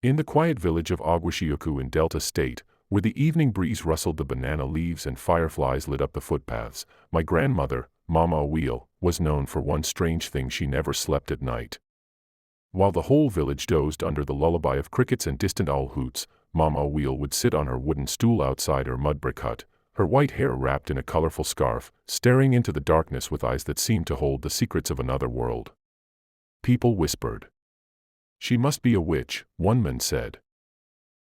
In the quiet village of Aguashioku in Delta State, where the evening breeze rustled the banana leaves and fireflies lit up the footpaths, my grandmother, Mama Wheel, was known for one strange thing: she never slept at night. While the whole village dozed under the lullaby of crickets and distant owl hoots, Mama Wheel would sit on her wooden stool outside her mud brick hut, her white hair wrapped in a colorful scarf, staring into the darkness with eyes that seemed to hold the secrets of another world. People whispered. "She must be a witch," one man said.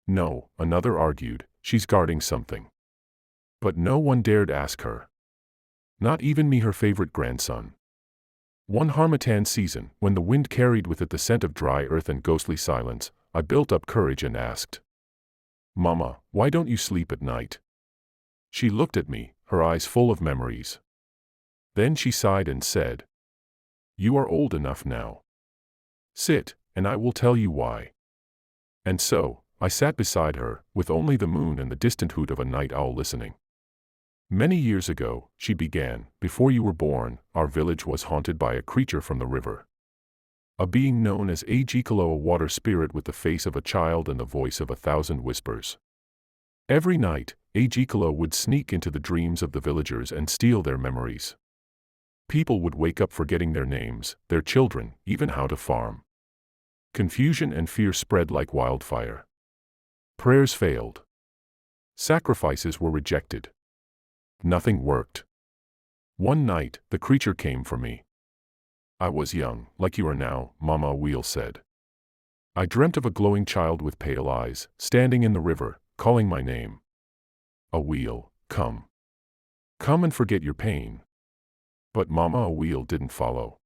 "No," another argued, "she's guarding something." But no one dared ask her. Not even me, her favorite grandson. One harmattan season, when the wind carried with it the scent of dry earth and ghostly silence, I built up courage and asked, "Mama, why don't you sleep at night?" She looked at me, her eyes full of memories. Then she sighed and said, "You are old enough now. Sit, and I will tell you why." And so, I sat beside her, with only the moon and the distant hoot of a night owl listening. "Many years ago," she began, "before you were born, our village was haunted by a creature from the river. A being known as Ajikalo, a water spirit with the face of a child and the voice of 1,000 whispers. Every night, Ajikalo would sneak into the dreams of the villagers and steal their memories. People would wake up forgetting their names, their children, even how to farm. Confusion and fear spread like wildfire. Prayers failed. Sacrifices were rejected. Nothing worked. One night, the creature came for me. I was young, like you are now," Mama Wheel said. "I dreamt of a glowing child with pale eyes, standing in the river, calling my name. 'A Wheel, come. Come and forget your pain.' But Mama Wheel didn't follow.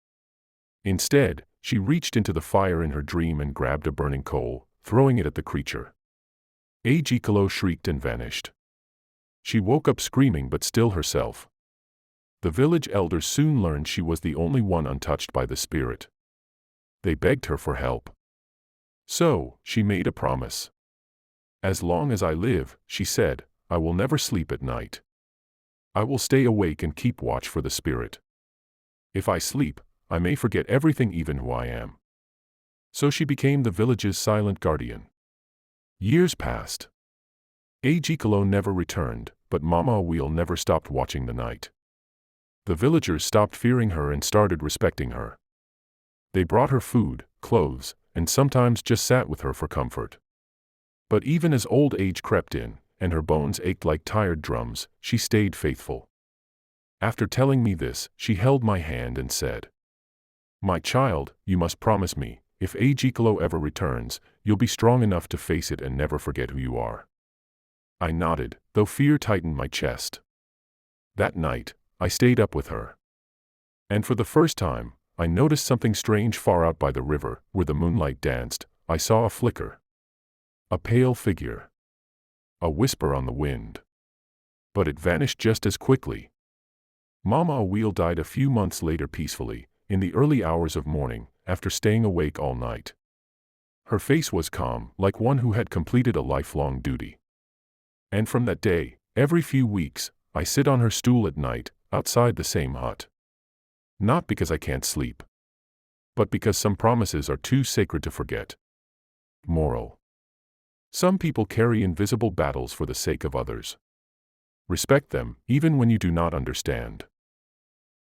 Instead, she reached into the fire in her dream and grabbed a burning coal, throwing it at the creature. Ajikalo shrieked and vanished. She woke up screaming but still herself. The village elders soon learned she was the only one untouched by the spirit. They begged her for help. So, she made a promise. 'As long as I live,' she said, 'I will never sleep at night. I will stay awake and keep watch for the spirit. If I sleep, I may forget everything, even who I am.' So she became the village's silent guardian. Years passed. Ajikalo never returned, but Mama Wheel never stopped watching the night. The villagers stopped fearing her and started respecting her. They brought her food, clothes, and sometimes just sat with her for comfort. But even as old age crept in, and her bones ached like tired drums, she stayed faithful. After telling me this, she held my hand and said, 'My child, you must promise me, if Ajikalo ever returns, you'll be strong enough to face it and never forget who you are.' I nodded, though fear tightened my chest. That night, I stayed up with her. And for the first time, I noticed something strange far out by the river, where the moonlight danced. I saw a flicker. A pale figure. A whisper on the wind. But it vanished just as quickly. Mama Wheel died a few months later peacefully, in the early hours of morning, after staying awake all night. Her face was calm, like one who had completed a lifelong duty. And from that day, every few weeks, I sit on her stool at night, outside the same hut. Not because I can't sleep, but because some promises are too sacred to forget. Moral: some people carry invisible battles for the sake of others. Respect them, even when you do not understand.